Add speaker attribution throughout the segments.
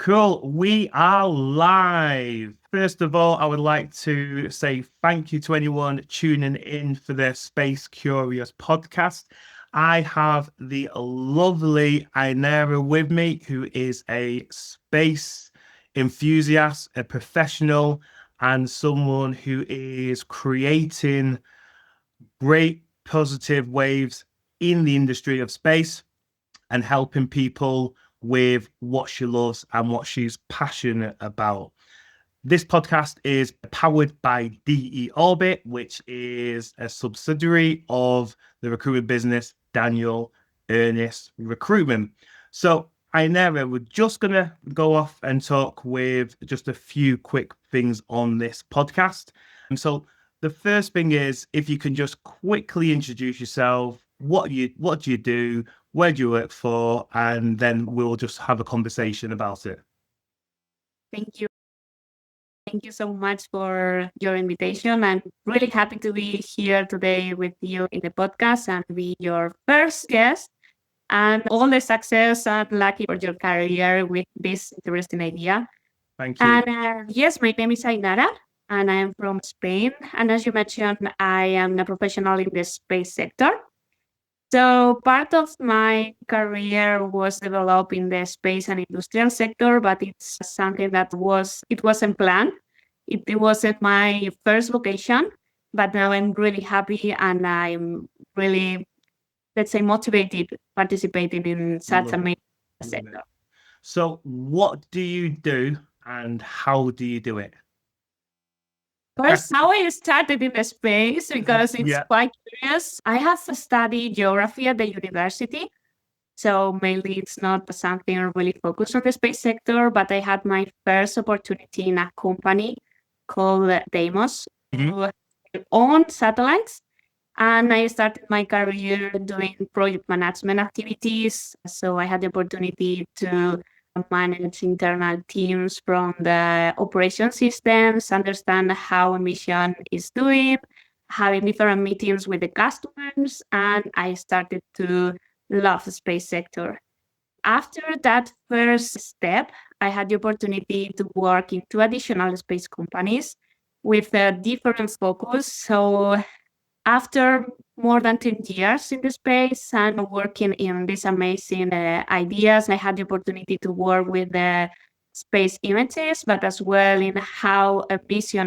Speaker 1: Cool. We are live. First of all, I would like to say thank you to anyone tuning in for the Space Curious podcast. I have the lovely Ainara with me, who is a space enthusiast, a professional, and someone who is creating great positive waves in the industry of space and helping people with what she loves and what she's passionate about. This podcast is powered by 𝗣𝗢𝗥𝗜𝗢𝗨𝗦, which is a subsidiary of the recruitment business Daniel Ernest Recruitment. So Ainara, we're just going to go off and talk with just a few quick things on this podcast. And so the first thing is, if you can just quickly introduce yourself, what do you do, where do you work for, and then we'll just have a conversation about it.
Speaker 2: Thank you. Thank you so much for your invitation. I'm really happy to be here today with you in the podcast and be your first guest. And all the success and lucky for your career with this interesting idea.
Speaker 1: Thank you.
Speaker 2: And yes, my name is Ainara, and I am from Spain. And as you mentioned, I am a professional in the space sector. So part of my career was developed in the space and industrial sector, but it's something that wasn't planned. It wasn't my first vocation, but now I'm really happy and I'm really, let's say, motivated participating in such amazing sector.
Speaker 1: So what do you do and how do you do it?
Speaker 2: First, how I started in the space, because it's quite curious. I have studied geography at the university. So mainly it's not something really focused on the space sector, but I had my first opportunity in a company called 𝗣𝗢𝗥𝗓𝗢𝗧, who owned satellites. And I started my career doing project management activities. So I had the opportunity to manage internal teams from the operation systems, understand how a mission is doing, having different meetings with the customers, and I started to love the space sector. After that first step, I had the opportunity to work in two additional space companies with a different focus. So after more than 10 years in the space and working in these amazing ideas, I had the opportunity to work with the space images, but as well in how a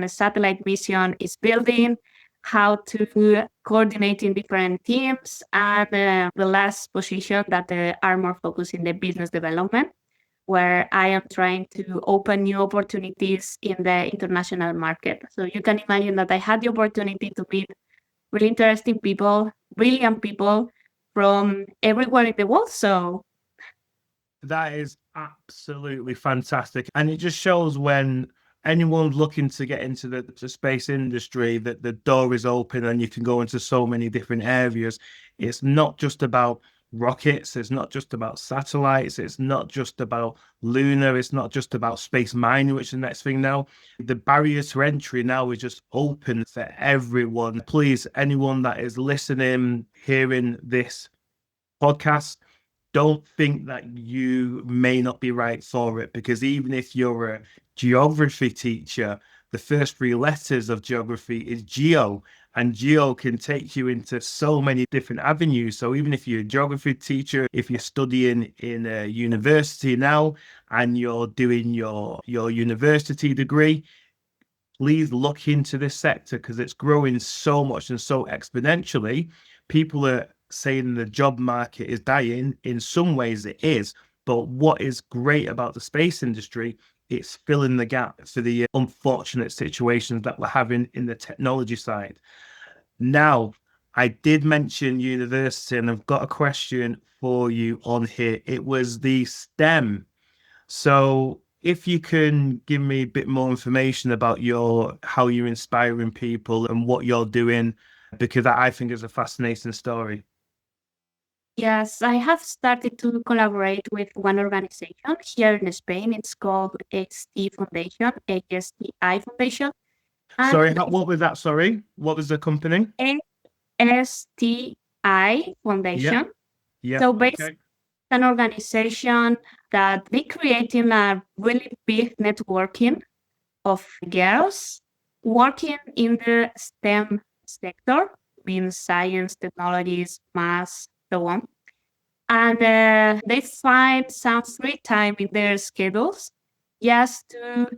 Speaker 2: satellite mission is building, how to coordinate in different teams, and the last position that are more focused in the business development, where I am trying to open new opportunities in the international market. So you can imagine that I had the opportunity to meet really interesting people, brilliant people from everywhere in the world. So
Speaker 1: that is absolutely fantastic. And it just shows when anyone's looking to get into the space industry that the door is open and you can go into so many different areas. It's not just about rockets, it's not just about satellites, it's not just about lunar, it's not just about space mining, which is the next thing now. The barriers to entry now is just open for everyone. Please, anyone that is listening, hearing this podcast, don't think that you may not be right for it, because even if you're a geography teacher, the first three letters of geography is geo, and geo can take you into so many different avenues. So even if you're a geography teacher, if you're studying in a university now and you're doing your university degree, please look into this sector because it's growing so much and so exponentially. People are saying the job market is dying. In some ways it is, but what is great about the space industry, it's filling the gap for the unfortunate situations that we're having in the technology side. Now, I did mention university, and I've got a question for you on here. It was the STEM. So if you can give me a bit more information about how you're inspiring people and what you're doing, because I think is a fascinating story.
Speaker 2: yes, I have started to collaborate with one organization here in Spain. It's called ASTI Foundation, ASTI Foundation.
Speaker 1: Sorry, what was that? Sorry, what was the company?
Speaker 2: ASTI Foundation.
Speaker 1: Yeah.
Speaker 2: So
Speaker 1: Okay.
Speaker 2: an organization that they creating a really big networking of girls working in the STEM sector, means science, technologies, math, so on. And they find some free time in their schedules just to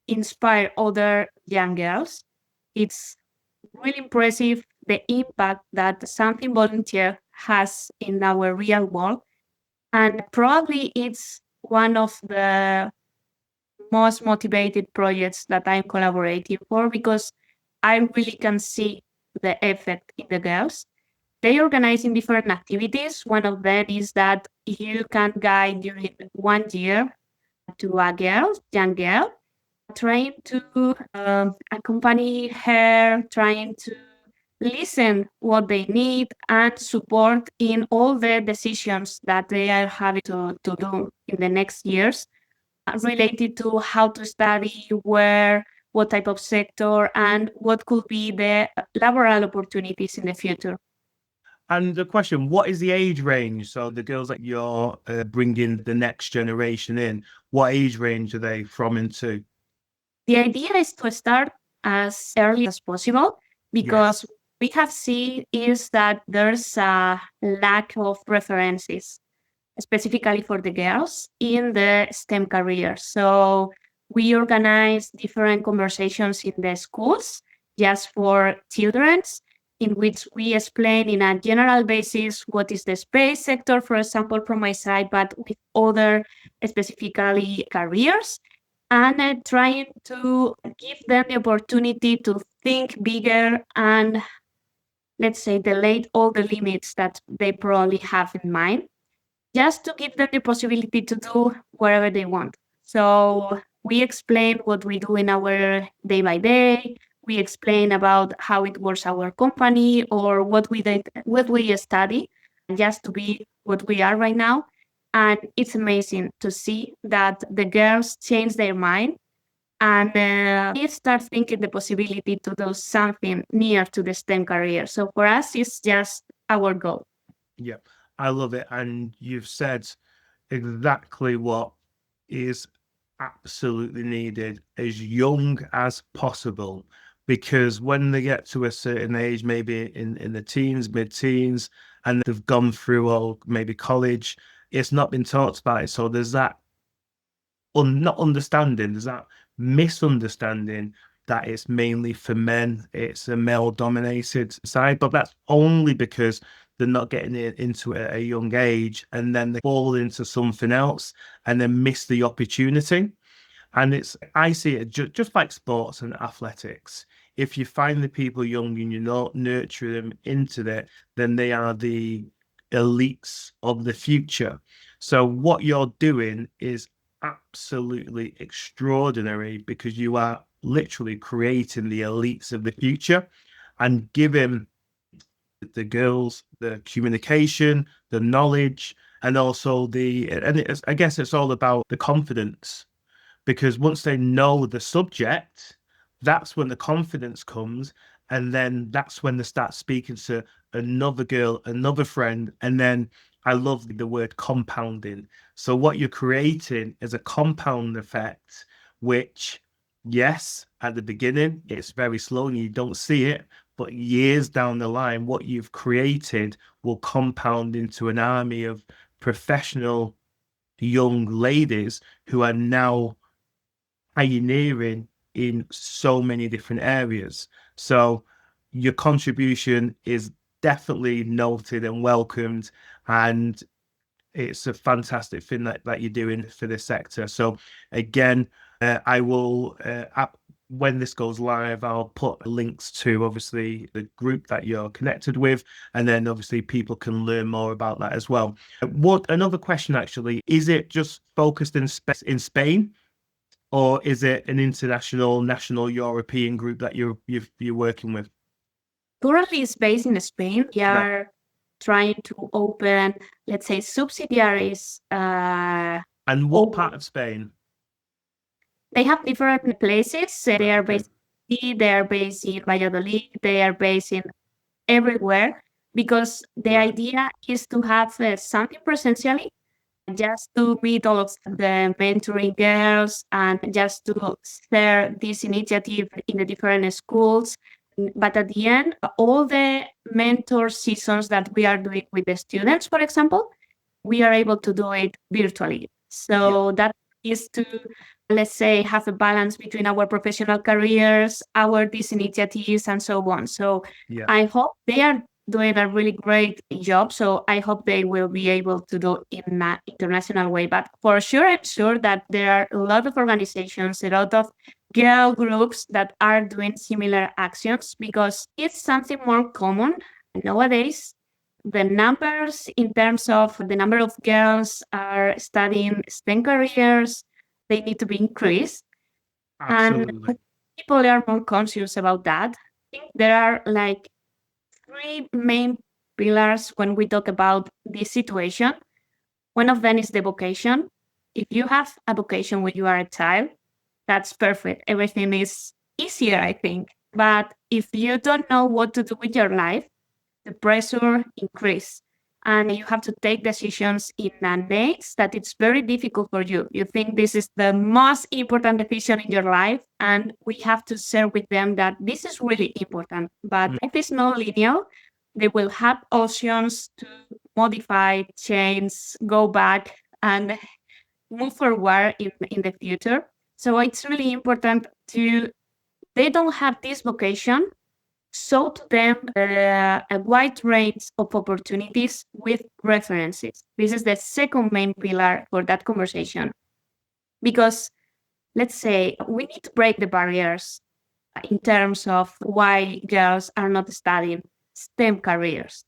Speaker 2: inspire other young girls. It's really impressive the impact that something volunteer has in our real world. And probably it's one of the most motivated projects that I'm collaborating for because I really can see the effect in the girls. They organize in different activities. One of them is that you can guide during 1 year to a girl, young girl, trying to accompany her, trying to listen what they need and support in all the decisions that they are having to do in the next years related to how to study, where, what type of sector, and what could be the laboral opportunities in the future.
Speaker 1: And the question, what is the age range? So the girls that you're bringing the next generation in, what age range are they from and to?
Speaker 2: The idea is to start as early as possible because we have seen is that there's a lack of references, specifically for the girls in the STEM career. So we organize different conversations in the schools just for children, in which we explain in a general basis what is the space sector, for example, from my side, but with other specifically careers, and trying to give them the opportunity to think bigger and, let's say, delete all the limits that they probably have in mind, just to give them the possibility to do whatever they want. So we explain what we do in our day by day. We explain about how it works our company or what we did, what we study, just to be what we are right now. And it's amazing to see that the girls change their mind and they start thinking the possibility to do something near to the STEM career. So for us, it's just our goal.
Speaker 1: Yeah, I love it. And you've said exactly what is absolutely needed as young as possible. Because when they get to a certain age, maybe in the teens, mid-teens, and they've gone through or maybe college, it's not been talked about it. So there's that not understanding, there's that misunderstanding that it's mainly for men, it's a male-dominated side, but that's only because they're not getting it into a young age, and then they fall into something else and then miss the opportunity. And I see it just like sports and athletics. If you find the people young and you nurture them into that, then they are the elites of the future. So what you're doing is absolutely extraordinary because you are literally creating the elites of the future and giving the girls the communication, the knowledge, and also I guess it's all about the confidence, because once they know the subject, that's when the confidence comes. And then that's when they start speaking to another girl, another friend. And then I love the word compounding. So what you're creating is a compound effect, which, yes, at the beginning, it's very slow and you don't see it. But years down the line, what you've created will compound into an army of professional young ladies who are now pioneering in so many different areas. So your contribution is definitely noted and welcomed, and it's a fantastic thing that you're doing for this sector. So again, I will when this goes live, I'll put links to obviously the group that you're connected with, and then obviously people can learn more about that as well. Another question actually, is it just focused in Spain? Or is it an international, national, European group that you're working with?
Speaker 2: Currently, it's based in Spain. We are trying to open, let's say, subsidiaries.
Speaker 1: And what part of Spain?
Speaker 2: They have different places. They are based in they are based in Valladolid. They are based in everywhere because the idea is to have something presentially just to meet all of the mentoring girls and just to share this initiative in the different schools. But at the end, all the mentor seasons that we are doing with the students, for example, we are able to do it virtually. So that is to, let's say, have a balance between our professional careers, our these initiatives, and so on. So I hope they are doing a really great job. So I hope they will be able to do it in an international way. But for sure, I'm sure that there are a lot of organizations, a lot of girl groups that are doing similar actions because it's something more common nowadays. The numbers in terms of the number of girls are studying STEM careers, they need to be increased.
Speaker 1: Absolutely.
Speaker 2: And people are more conscious about that. I think there are like three main pillars when we talk about this situation. One of them is the vocation. If you have a vocation when you are a child, that's perfect. Everything is easier, I think. But if you don't know what to do with your life, the pressure increases and you have to take decisions in an age that it's very difficult for you. You think this is the most important decision in your life, and we have to share with them that this is really important. But if it's not linear, they will have options to modify, change, go back, and move forward in the future. So it's really important they don't have this vocation, show to them a wide range of opportunities with references. This is the second main pillar for that conversation. Because let's say we need to break the barriers in terms of why girls are not studying STEM careers.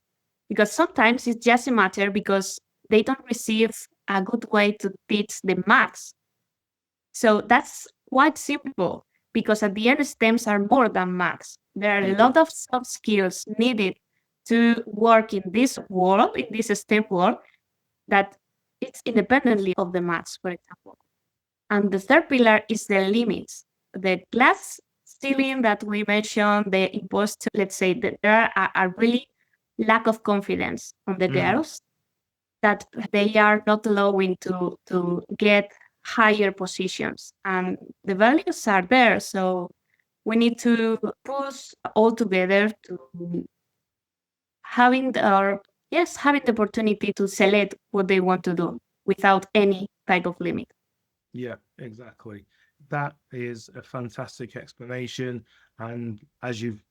Speaker 2: Because sometimes it's just a matter because they don't receive a good way to teach the maths. So that's quite simple because at the end, STEMs are more than maths. There are a lot of soft skills needed to work in this world, in this STEM world, that it's independently of the maths, for example. And the third pillar is the limits. The glass ceiling that we mentioned, the imposed, let's say that there are really lack of confidence on the girls that they are not allowing to get higher positions. And the values are there. So we need to push all together to having the opportunity to select what they want to do without any type of limit.
Speaker 1: Yeah, exactly. That is a fantastic explanation. And as you've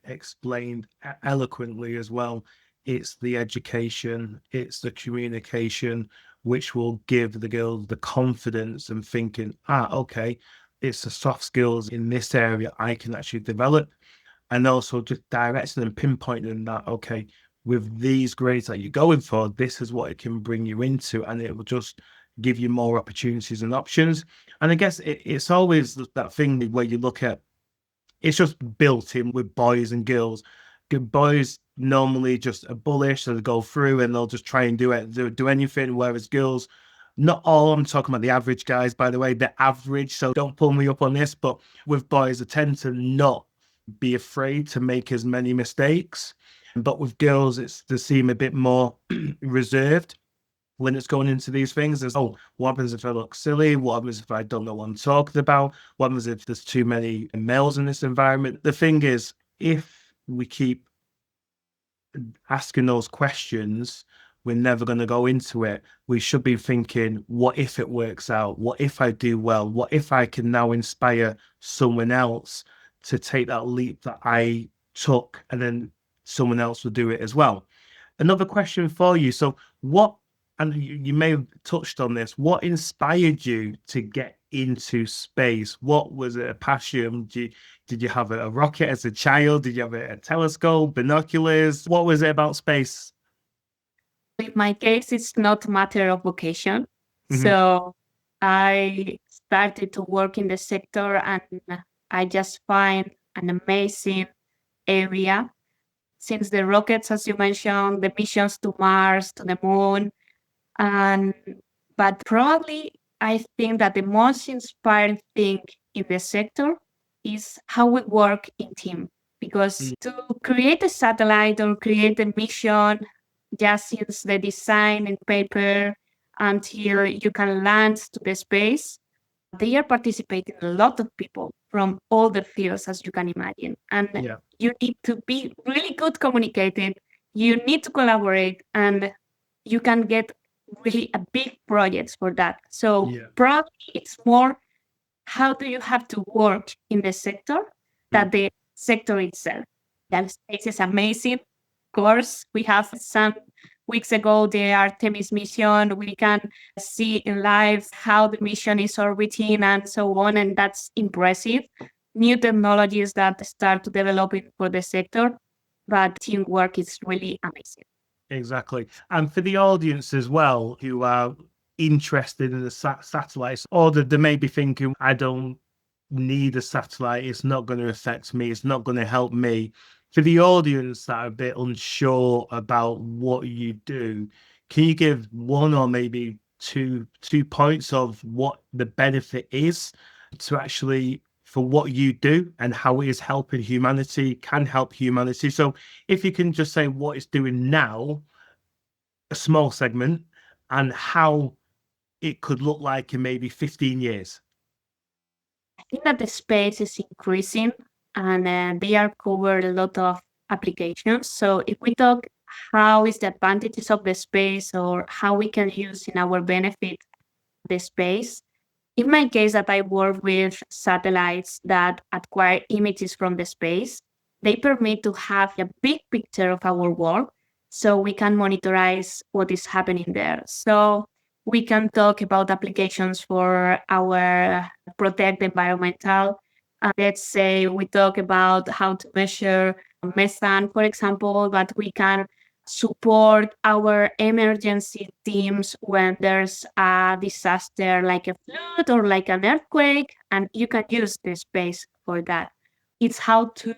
Speaker 1: explained eloquently as well, it's the education, it's the communication, which will give the girls the confidence and thinking, okay, it's the soft skills in this area I can actually develop. And also just directing and pinpointing that, okay, with these grades that you're going for, this is what it can bring you into, and it will just give you more opportunities and options. And I guess it's always that thing where you look at, it's just built in with boys and girls. Good boys normally just are bullish, so they go through and they'll just try and do anything, whereas girls, not all, I'm talking about the average guys, by the way, the average, so don't pull me up on this, but with boys, they tend to not be afraid to make as many mistakes. But with girls, they seem a bit more reserved when it's going into these things. There's, what happens if I look silly? What happens if I don't know what I'm talking about? What happens if there's too many males in this environment? The thing is, if we keep asking those questions, we're never going to go into it. We should be thinking, what if it works out? What if I do well? What if I can now inspire someone else to take that leap that I took, and then someone else will do it as well? Another question for you. So and you may have touched on this, what inspired you to get into space? What was it, a passion? Did you have a rocket as a child? Did you have a telescope, binoculars? What was it about space?
Speaker 2: In my case, it's not a matter of vocation. So I started to work in the sector and I just find an amazing area. Since the rockets, as you mentioned, the missions to Mars, to the moon, but probably I think that the most inspiring thing in the sector is how we work in team. Because to create a satellite or create a mission, just since the design and paper until you can land to the space. They are participating a lot of people from all the fields, as you can imagine. And you need to be really good communicating. You need to collaborate, and you can get really a big projects for that. So probably it's more how do you have to work in the sector than the sector itself. That space is amazing. Of course, we have some weeks ago the Artemis mission. We can see in live how the mission is orbiting and so on, and that's impressive. New technologies that start to developing for the sector, but teamwork is really amazing.
Speaker 1: Exactly. And for the audience as well, who are interested in the satellites, or that they may be thinking, I don't need a satellite, it's not going to affect me, it's not going to help me. For the audience that are a bit unsure about what you do, can you give one or maybe two points of what the benefit is to actually for what you do and how it is helping humanity, can help humanity? So if you can just say what it's doing now, a small segment, and how it could look like in maybe 15 years.
Speaker 2: I think that the space is increasing, and they are covered a lot of applications. So if we talk how is the advantages of the space or how we can use in our benefit the space, in my case that I work with satellites that acquire images from the space, they permit to have a big picture of our world so we can monitorize what is happening there. So we can talk about applications for our protect the environmental. Let's say we talk about how to measure methane, for example, but we can support our emergency teams when there's a disaster like a flood or like an earthquake, and you can use the space for that. It's how to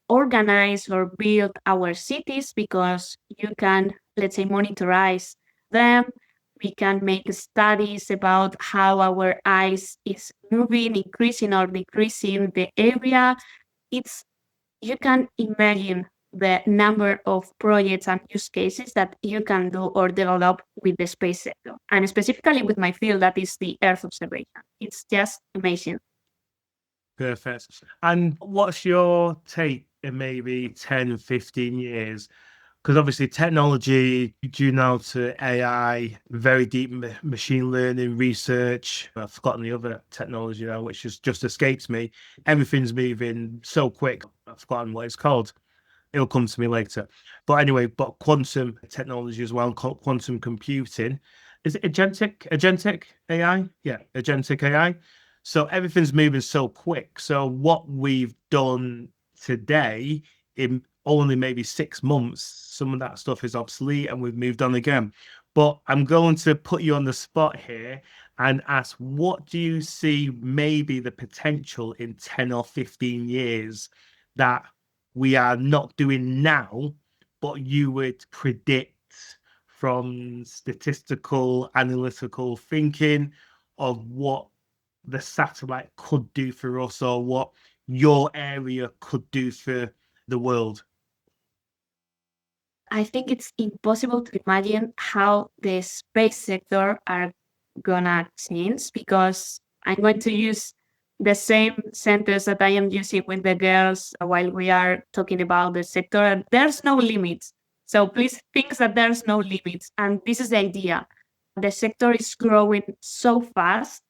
Speaker 2: organize or build our cities because you can, let's say, monitorize them. We can make studies about how our ice is moving, increasing or decreasing the area. You can imagine the number of projects and use cases that you can do or develop with the space sector. And specifically with my field, that is the Earth observation. It's just amazing.
Speaker 1: Perfect. And what's your take in maybe 10, 15 years? Because obviously technology, due now to AI, very deep machine learning research. I've forgotten the other technology now, which just escapes me. Everything's moving so quick. I've forgotten what it's called. It'll come to me later. But anyway, quantum technology as well, quantum computing. Is it agentic AI? Yeah, agentic AI. So everything's moving so quick. So what we've done today in only maybe 6 months, some of that stuff is obsolete and we've moved on again. But I'm going to put you on the spot here and ask, what do you see maybe the potential in 10 or 15 years that we are not doing now, but you would predict from statistical, analytical thinking of what the satellite could do for us or what your area could do for the world?
Speaker 2: I think it's impossible to imagine how the space sector are gonna change because I'm going to use the same sentence that I am using with the girls while we are talking about the sector. There's no limits. So please think that there's no limits. And this is the idea. The sector is growing so fast.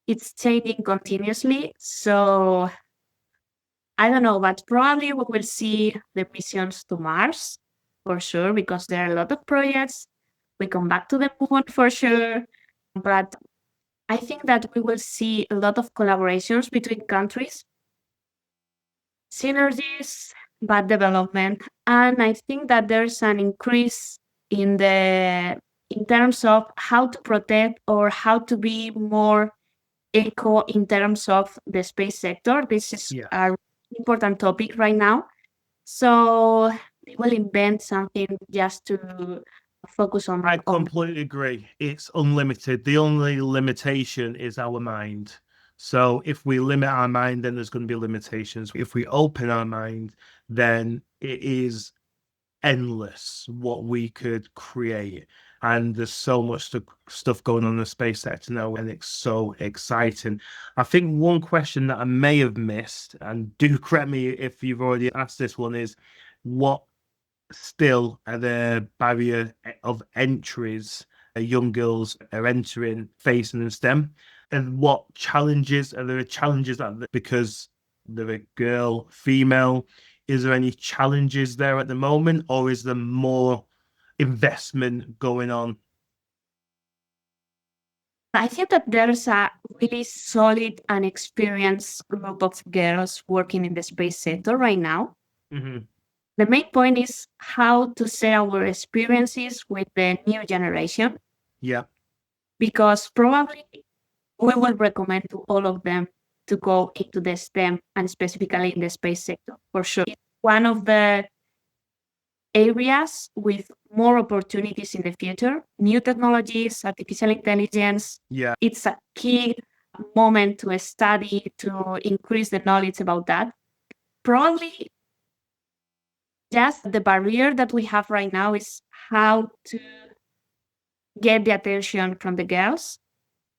Speaker 2: It's changing continuously. So I don't know, but probably we will see the missions to Mars for sure, because there are a lot of projects. We come back to the moon for sure. But I think that we will see a lot of collaborations between countries, synergies, but development. And I think that there's an increase in terms of how to protect or how to be more eco in terms of the space sector. This is an important topic right now. So they will invent something just to focus on.
Speaker 1: I completely agree. It's unlimited. The only limitation is our mind. So if we limit our mind, then there's going to be limitations. If we open our mind, then it is endless what we could create. And there's so much stuff going on in the space sector now, and it's so exciting. I think one question that I may have missed, and do correct me if you've already asked this one, is what still are the barrier of entries young girls are entering, facing in STEM, and what challenges are there? Challenges that because they're a girl, female, is there any challenges there at the moment, or is there more investment going on?
Speaker 2: I think that there's a really solid and experienced group of girls working in the space sector right now.
Speaker 1: Mm-hmm.
Speaker 2: The main point is how to share our experiences with the new generation.
Speaker 1: Yeah.
Speaker 2: Because probably we will recommend to all of them to go into the STEM and specifically in the space sector, for sure. It's one of the areas with more opportunities in the future. New technologies, artificial intelligence.
Speaker 1: Yeah.
Speaker 2: It's a key moment to study, to increase the knowledge about that. Probably just the barrier that we have right now is how to get the attention from the girls,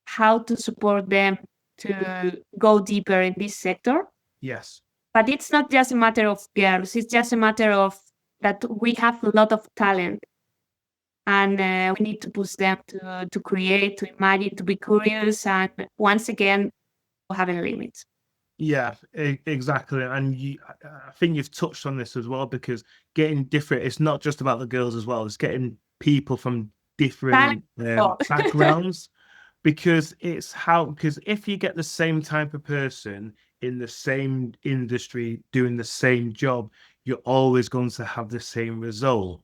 Speaker 2: how to support them to go deeper in this sector.
Speaker 1: Yes.
Speaker 2: But it's not just a matter of girls, it's just a matter of that we have a lot of talent, and we need to push them to create, to imagine, to be curious, and once again, having limits.
Speaker 1: Yeah, exactly. And I think you've touched on this as well, because getting different, it's not just about the girls as well, it's getting people from different backgrounds, because because if you get the same type of person in the same industry doing the same job, you're always going to have the same result.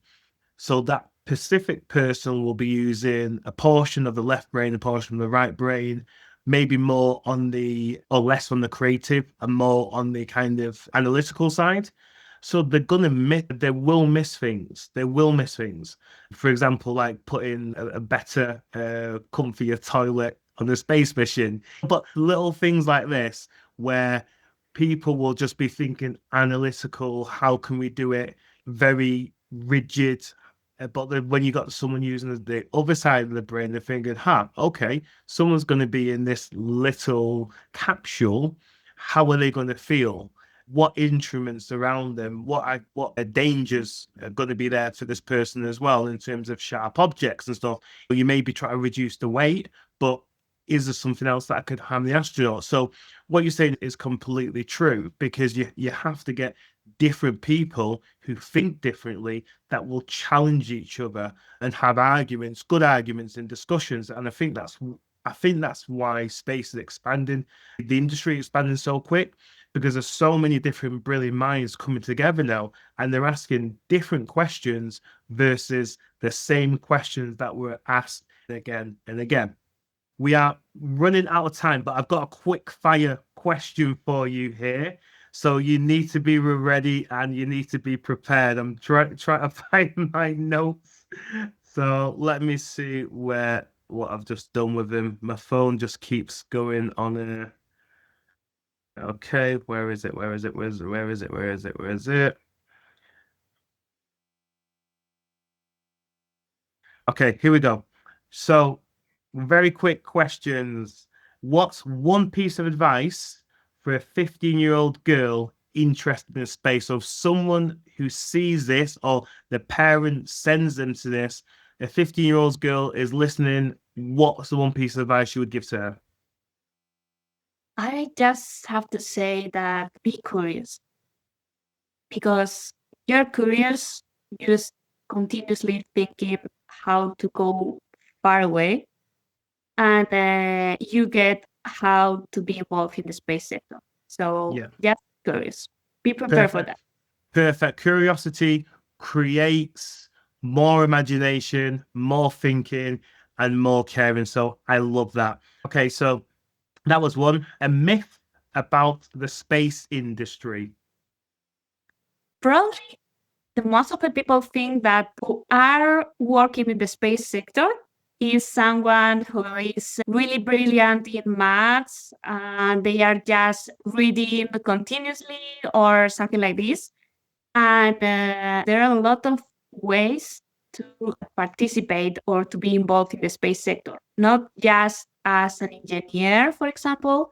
Speaker 1: So that specific person will be using a portion of the left brain, a portion of the right brain, maybe more on the, or less on the creative and more on the kind of analytical side. So they will miss things. They will miss things. For example, like putting a better, comfier toilet on a space mission. But little things like this, where people will just be thinking analytical, how can we do it? Very rigid. But then when you got someone using the other side of the brain, they're thinking, okay, someone's going to be in this little capsule. How are they going to feel? What instruments around them? What dangers are going to be there for this person as well in terms of sharp objects and stuff? You maybe try to reduce the weight, but is there something else that could harm the astronaut? So what you're saying is completely true, because you have to get different people who think differently that will challenge each other and have arguments, good arguments and discussions. And I think that's why space is expanding. The industry is expanding so quick, because there's so many different brilliant minds coming together now, and they're asking different questions versus the same questions that were asked again and again. We are running out of time, but I've got a quick fire question for you here. So you need to be ready and you need to be prepared. I'm trying to find my notes. So let me see what I've just done with them. My phone just keeps going on a. Okay, where is it? Where is it? Where is it? Where is it? Where is it? Where is it? Okay, here we go. So, very quick questions. What's one piece of advice for a 15-year-old girl interested in space? So, someone who sees this or the parent sends them to this, a 15-year-old girl is listening. What's the one piece of advice you would give to her?
Speaker 2: I just have to say that be curious, because you're curious, you're just continuously thinking how to go far away, and you get how to be involved in the space sector. So
Speaker 1: Yeah,
Speaker 2: just curious. Be prepared for that.
Speaker 1: perfect. Perfect. Curiosity creates more imagination, more thinking, and more caring. So I love that. Okay, so that was one. A myth about the space industry.
Speaker 2: Probably the most of the people think that who are working in the space sector is someone who is really brilliant in maths and they are just reading continuously or something like this. And there are a lot of ways to participate or to be involved in the space sector, not just as an engineer, for example,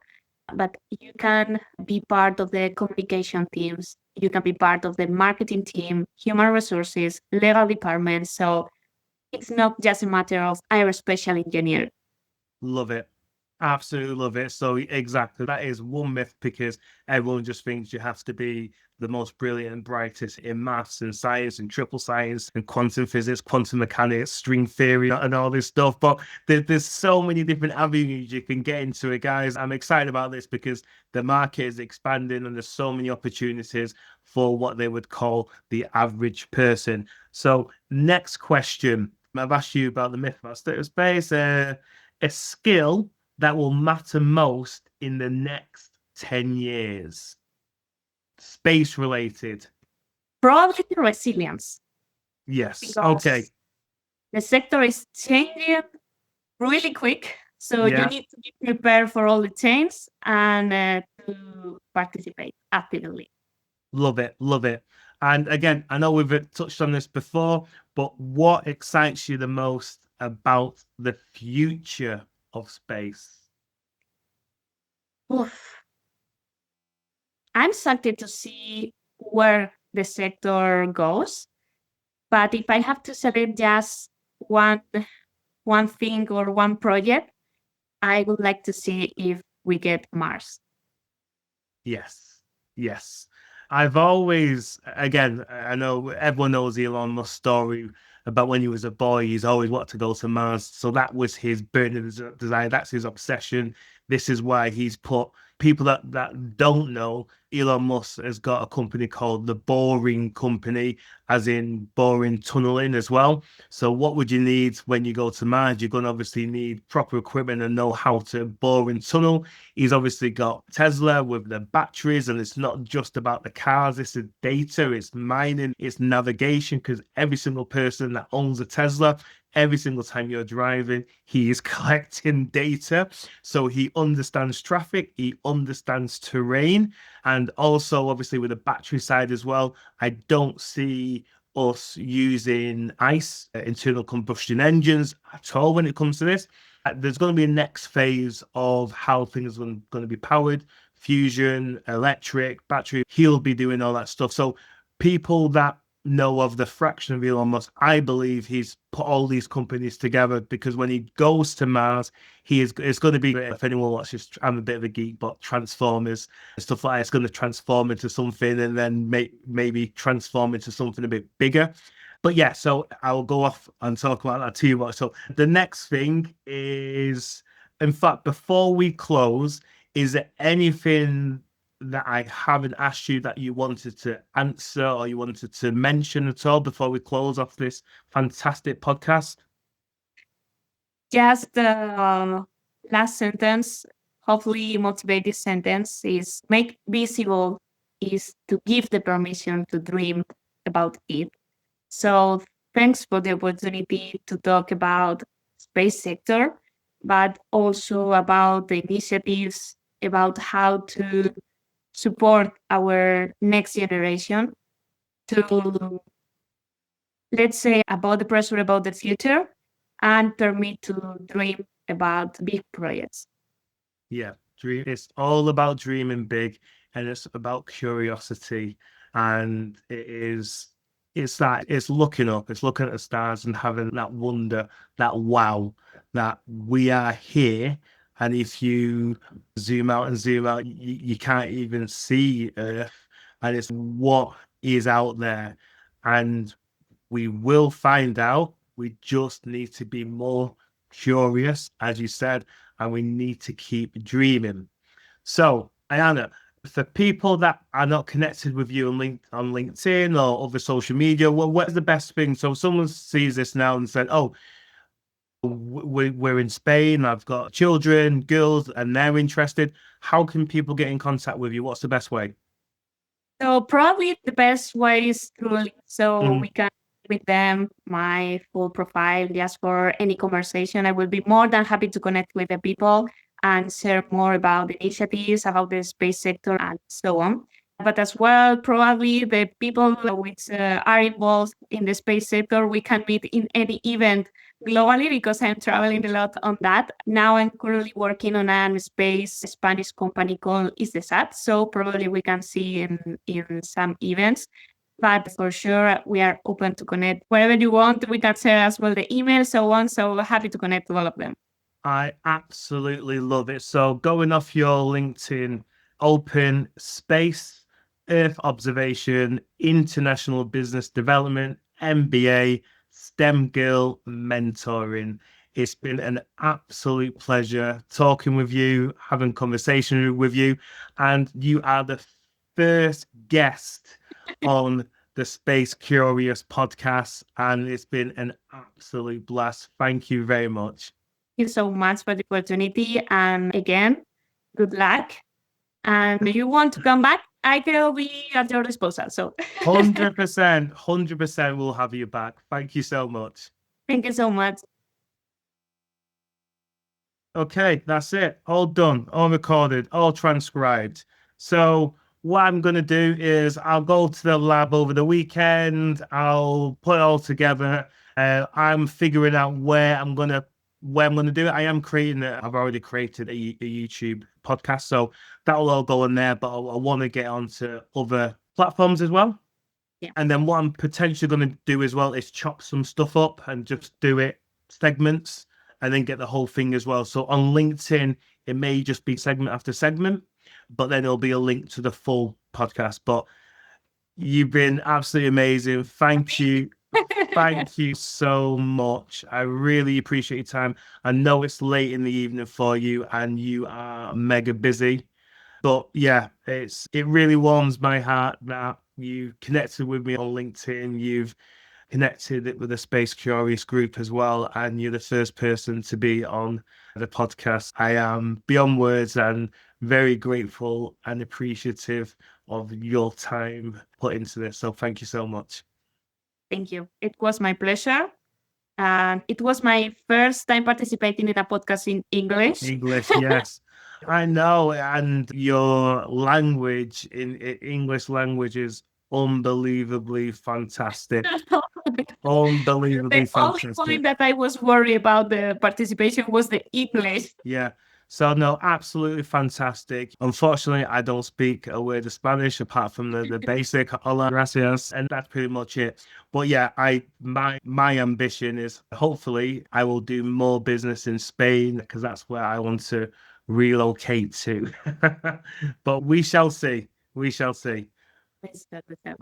Speaker 2: but you can be part of the communication teams. You can be part of the marketing team, human resources, legal department. So it's not just a matter of I'm a special engineer.
Speaker 1: Love it. Absolutely love it. So exactly, that is one myth, because everyone just thinks you have to be the most brilliant and brightest in maths and science and triple science and quantum physics, quantum mechanics, string theory, and all this stuff. But there's so many different avenues you can get into it, guys. I'm excited about this because the market is expanding and there's so many opportunities for what they would call the average person. So next question. I've asked you about the myth about state of space. A skill that will matter most in the next 10 years? Space related.
Speaker 2: Probably resilience.
Speaker 1: Yes. Okay.
Speaker 2: The sector is changing really quick. So you need to be prepared for all the change and to participate actively.
Speaker 1: Love it. Love it. And again, I know we've touched on this before, but what excites you the most about the future of space?
Speaker 2: Oof. I'm excited to see where the sector goes. But if I have to select just one thing or one project, I would like to see if we get Mars.
Speaker 1: Yes. Yes. I've always, again, I know everyone knows Elon Musk's story about when he was a boy, he's always wanted to go to Mars. So that was his burning desire. That's his obsession. This is why he's put people that don't know, Elon Musk has got a company called the Boring Company, as in boring tunneling as well. So what would you need when you go to Mars? You're going to obviously need proper equipment and know how to bore and tunnel. He's obviously got Tesla with the batteries, and it's not just about the cars. It's the data, it's mining, it's navigation, because every single person that owns a Tesla, every single time you're driving, he is collecting data. So he understands traffic, he understands terrain, and also obviously with the battery side as well, I don't see us using ICE, internal combustion engines, at all when it comes to this. There's going to be a next phase of how things are going to be powered, fusion, electric, battery. He'll be doing all that stuff. So people that know of the fraction of Elon Musk, I believe he's put all these companies together, because when he goes to Mars, it's going to be, if anyone watches, I'm a bit of a geek, but Transformers and stuff like that, it's going to transform into something and then maybe transform into something a bit bigger. But yeah, so I'll go off and talk about that too much. So the next thing is, in fact, before we close, is there anything that I haven't asked you that you wanted to answer or you wanted to mention at all before we close off this fantastic podcast?
Speaker 2: Just the last sentence, hopefully motivate this sentence, is make visible, is to give the permission to dream about it. So thanks for the opportunity to talk about space sector, but also about the initiatives, about how to support our next generation to, let's say, about the pressure about the future and permit to dream about big projects.
Speaker 1: Yeah, dream. It's all about dreaming big, and it's about curiosity, and it's looking up, it's looking at the stars and having that wonder, that wow, that we are here. And if you zoom out and zoom out, you can't even see Earth, and it's what is out there, and we will find out. We just need to be more curious, as you said, and we need to keep dreaming. So, Ainara, for people that are not connected with you on LinkedIn or other social media, what's the best thing? So, if someone sees this now and said, "Oh, we're in Spain. I've got children, girls, and they're interested." How can people get in contact with you? What's the best way?
Speaker 2: So probably the best way is through so we can with them my full profile just for any conversation. I will be more than happy to connect with the people and share more about the initiatives, about the space sector, and so on. But as well, probably the people which are involved in the space sector, we can meet in any event globally because I'm traveling a lot on that. Now I'm currently working on a space Spanish company called 𝗦𝗦𝗧. So probably we can see in some events. But for sure, we are open to connect. Wherever you want, we can share as well the email, so on. So happy to connect with all of them.
Speaker 1: I absolutely love it. So going off your LinkedIn, open space, Earth observation, international business development, MBA, STEM girl mentoring. It's been an absolute pleasure talking with you, having conversation with you, and you are the first guest on the Space Curious podcast, and it's been an absolute blast. Thank you very much.
Speaker 2: Thank you so much for the opportunity. And again, good luck. And if you want to come back, I will be at your disposal. So
Speaker 1: 100% we'll have you back. Thank you so much.
Speaker 2: thank you so much.
Speaker 1: Okay, that's it. All done, all recorded, all transcribed. So what I'm going to do is I'll go to the lab over the weekend. I'll put it all together. I'm figuring out where I'm going to do it. I am creating it. I've already created a YouTube podcast, so that will all go in there. But I want to get onto other platforms as well.
Speaker 2: Yeah.
Speaker 1: And then what I'm potentially going to do as well is chop some stuff up and just do it segments and then get the whole thing as well. So on LinkedIn, it may just be segment after segment, but then there'll be a link to the full podcast. But you've been absolutely amazing. Thank you. Thank you so much. I really appreciate your time. I know it's late in the evening for you and you are mega busy. But yeah, it really warms my heart that you connected with me on LinkedIn. You've connected it with the Space Curious group as well, and you're the first person to be on the podcast. I am beyond words and very grateful and appreciative of your time put into this. So thank you so much.
Speaker 2: Thank you. It was my pleasure. And it was my first time participating in a podcast in English.
Speaker 1: English, yes. I know, and your language in English language is unbelievably fantastic. Unbelievably
Speaker 2: The only
Speaker 1: fantastic.
Speaker 2: point that I was worried about the participation was the English.
Speaker 1: Yeah. So no, absolutely fantastic. Unfortunately, I don't speak a word of Spanish apart from the basic hola, gracias, and that's pretty much it. But yeah, my ambition is hopefully I will do more business in Spain because that's where I want to relocate to. But we shall see. We shall see.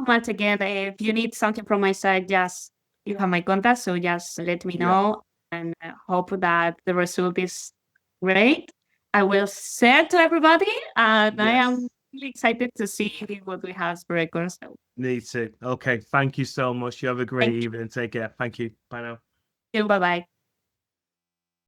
Speaker 2: Once again, if you need something from my side, just you have my contact, so just let me know. And I hope that the result is great. I will share to everybody, and I am really excited to see what we have for records. So.
Speaker 1: Me too. Okay, thank you so much. You have a great evening. Take care. Thank you. Bye now.
Speaker 2: Bye bye.